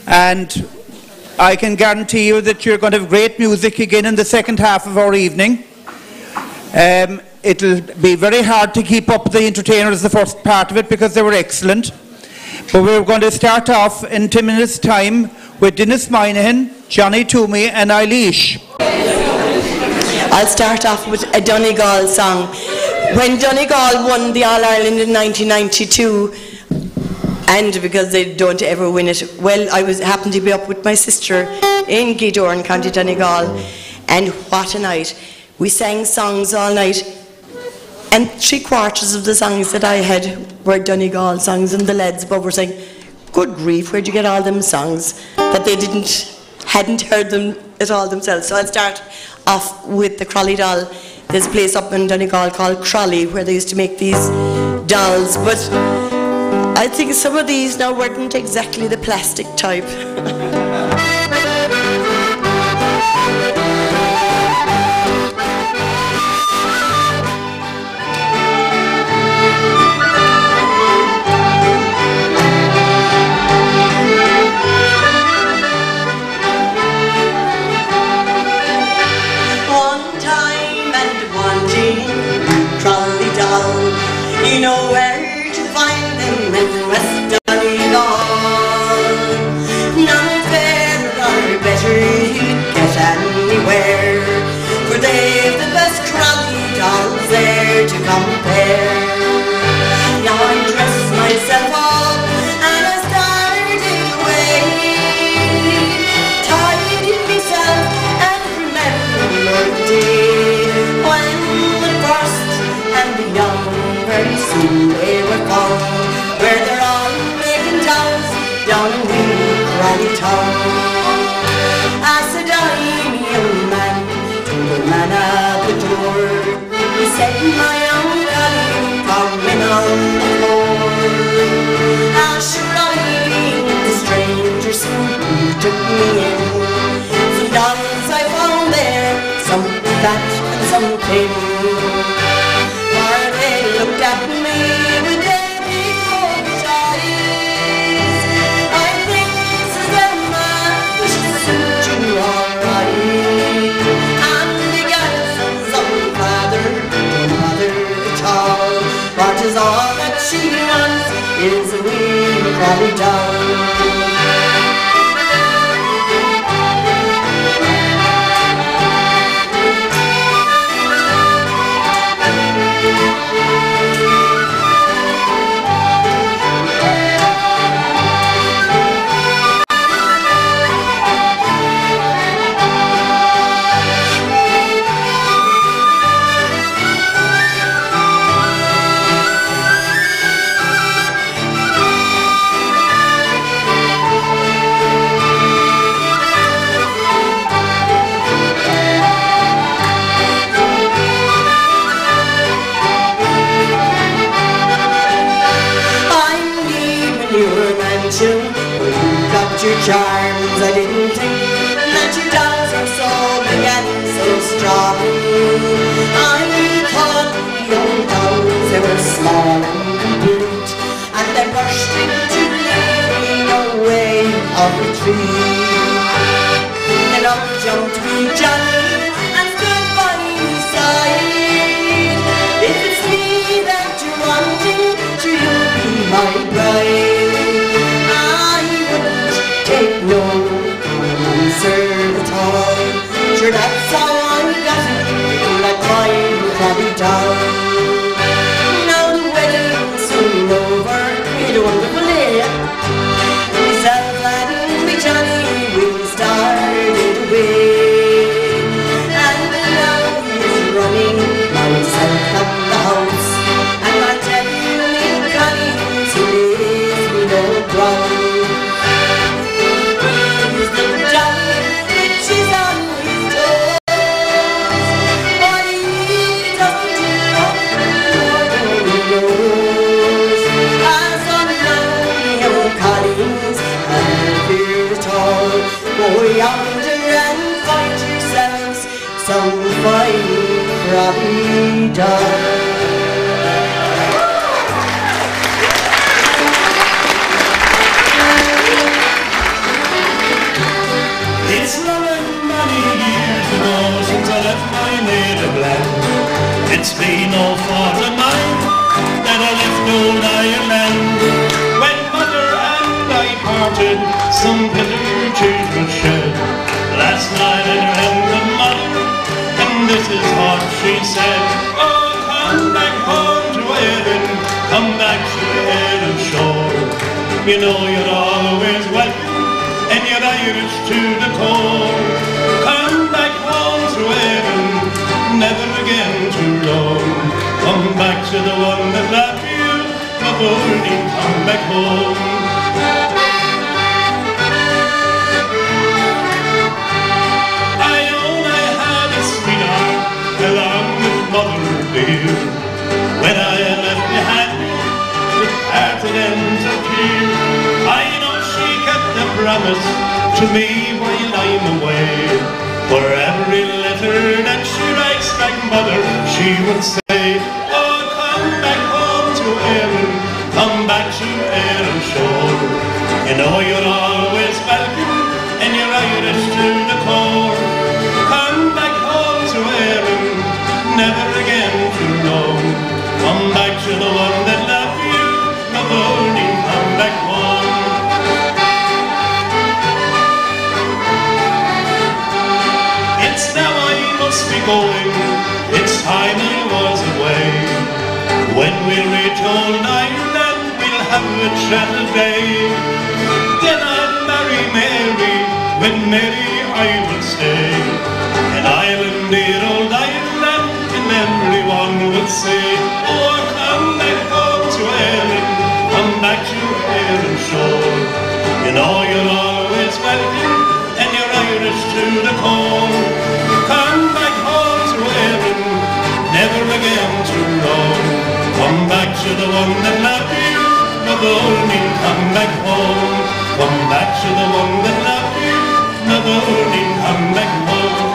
and I can guarantee you that you're going to have great music again in the second half of our evening. It'll be very hard to keep up the entertainers the first part of it because they were excellent. But we're going to start off in 10 minutes' time with Dennis Moynihan, Johnny Toomey and Eilish. I'll start off with a Donegal song. When Donegal won the All-Ireland in 1992, and because they don't ever win it, well, I happened to be up with my sister in Gweedore in County Donegal, and what a night. We sang songs all night, and 3/4 of the songs that I had were Donegal songs, and the lads above were saying, good grief, where'd you get all them songs? That they hadn't heard them at all themselves. So I'll start off with the Crowley doll. There's a place up in Donegal called Crowley where they used to make these dolls, but I think some of these now weren't exactly the plastic type. You know where to find them in West Donegal. None fairer or better you'd get anywhere, for they've the best Crowley dolls there to compare. Now I dress myself up and I started away, tidied myself and remembered the day when the first and the young very soon they were gone, where they're all making dolls down in Crowley town. I said, I'm a young man to the man at the door. He said, my young Crowley coming on the floor. I sure I being the stranger soon took me in. Some dolls I found there, some fat and some thin. Looked at me with their big foolish eyes. I think this is the man who should suit you alright. And the gallons of father, no mother at all. What is all that she wants is a wee Crowley doll. Where you got your charms, I didn't think that your dolls are so big and so strong. I thought the old dolls, they were small and complete, and they rushed into leaving away of the tree. Then up jumped me Johnny and stood by his side. If it's me that you're wanting, sure you'll be my bride. Take no answer at all. Sure, that's how I got it, like my Crowley doll. Now the wedding's soon over, it's a wonderful day. Myself and me Johnny, we started away. And now he's running myself up the house, and I tell you, me Connie, so leaves me no ground. Go yonder and find yourselves some fine Crowley doll. It's been no fault of mine that I left old Ireland. When mother and I parted, some bitter tears were shed. Last night I dreamt of mother, and this is what she said. Oh, come back home to Erin, come back to Erin shore. You know you're always welcome, and you're Irish to the core. Come back home to Erin, never again too long. Come back to the one that loved you, my Bernie, come back home. I own I had a sweetheart, along with mother dear. When I left behind me, with parted ends of tear, I know she kept the promise to me while I'm away. For every letter that she writes like mother, she would say, oh, come back home to Erin, come back to Erin shore. You know you're always welcome, and you're Irish to the core. Come back home to Erin, never again too long. Come back to the one that loved you, my Bernie, come back home. It's now I must be going, it's time I was away. When we reach old Ireland, we'll have a chat a day. Then I'll marry Mary, when Mary I will stay. In Ireland, dear old Ireland, and everyone would say, oh, come back home to Erin, come back to Erin shore. You know you're always welcome, and you're Irish to the core. Come back home to Erin, never again too long. Come back to the one that loved you, my Bernie, come back home. Come back to the one that loved you, my Bernie, come back home.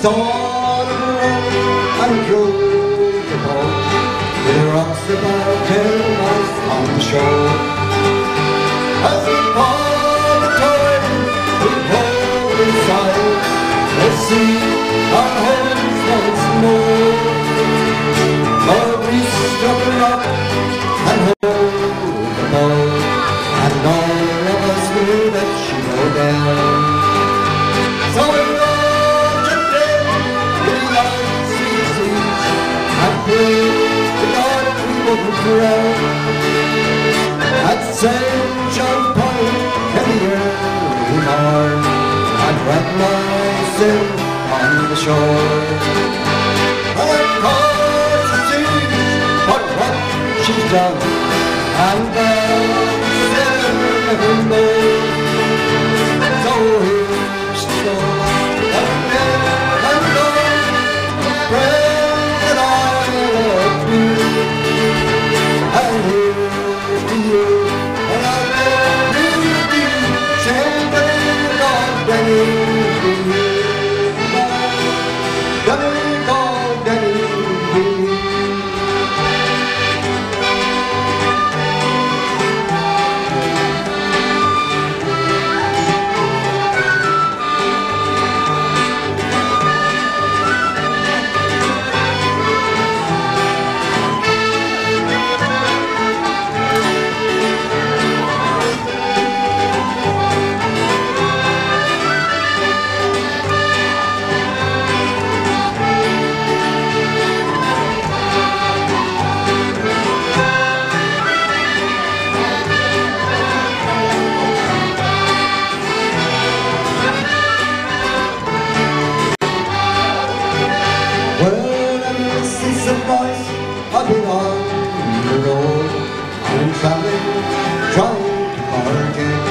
stalled the road and drove the boat with the rocks about 10 miles on the shore. As we pulled the tide, we pulled inside. Let's see our homes once more. But we struck a rock and hold the boat, and all of us knew that she go down. So we rode to bed in the sweet seas and prayed to God we wouldn't drown. At St. John Point in the early morn, I'd wet myself on the shore. And I caught the sea, but what she's done, and God said never more. So here she goes, and gone, the friend that I love you. And here's to you, and I love you, same day God Danny, Danny God Danny. I've been on the road, I'm traveling, trying to forget.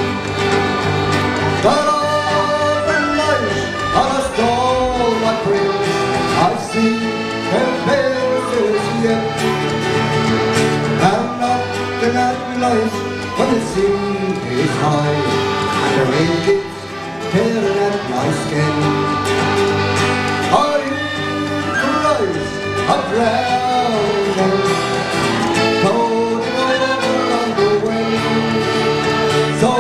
Got off at night, and I stole my friend. I see their faces yet. I'm knocking at the light when the sea is high, and the rain keeps tearing at my skin. I hear the rise of drowning, floating over on the wind. So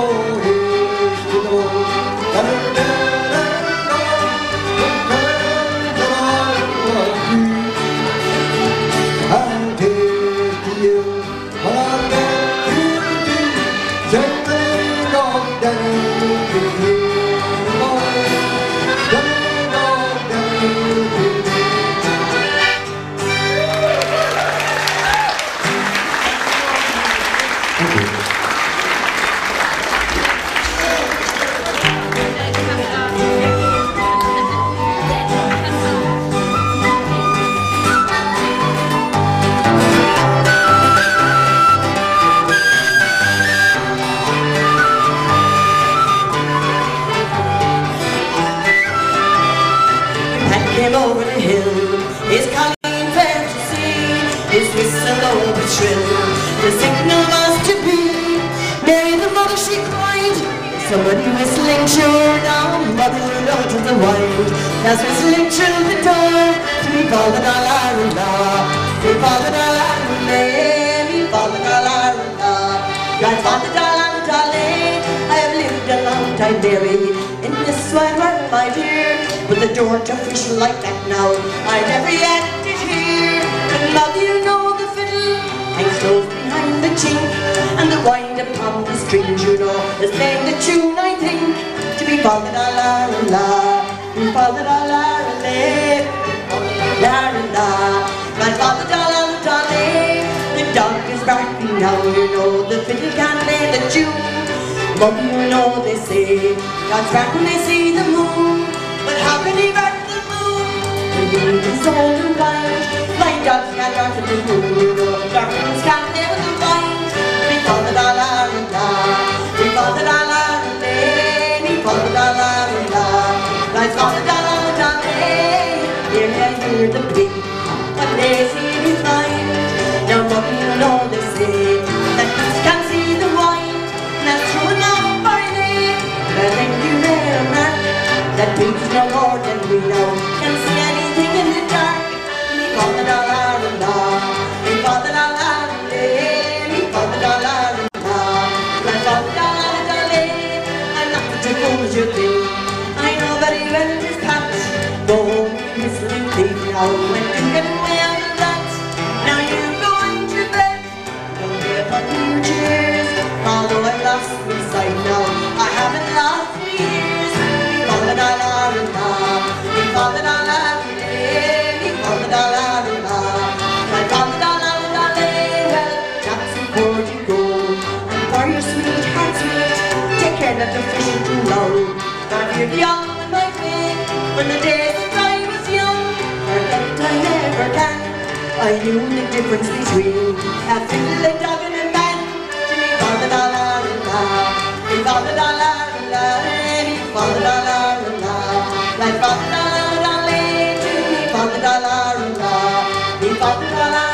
here's to those that are dead and gone, the friends that I love you. And here's to you, when I get you deep, sing the name of Danny, over the hill, his calling fantasy, his whistle over shrill, the signal was to be. Mary the mother she cried, somebody whistling sure now, mother out of the wild, that's whistling through the door, to me father la-la-la-la, me father la-la-la-la, me father la-la-la-la, grandfather la-la-la-la, I have lived a long time, Mary, in this wide world, my dear. But the door to fish like that now, I never yet did hear. But love, you know the fiddle hangs close behind the chink, and the wind upon the strings, you know, is playing the tune, I think, to be fa la la la la, fa la la la la la, my father la la la la. The dog is barking now, you know, the fiddle can't play the tune. But you know they say God's back when they see the moon. But how can he back the moon when the moon is old and blind? Blind dogs can't back the moon, you know. Dark ones can't live the blind. Me fa la la la la, me fa la la la la, me fa la la la la, my fa la la la la. Here I hear the beat, but they see me flying. Now what you know they say that goose can't see the wine. That's true enough by me, but I think you better man that means no more than we know can see. young and might win. When the days that I was young, forget I never can. I knew the difference between a fiddle, a dog and a man. Jimmy fa-da-da-la-la-la, me fa-da-da-la-la-la, me fa-da-da-la-la-la, like fa-da-da-la-la-la, Jimmy fa-da-da-la-la-la, me fa-da-da-la-la-la.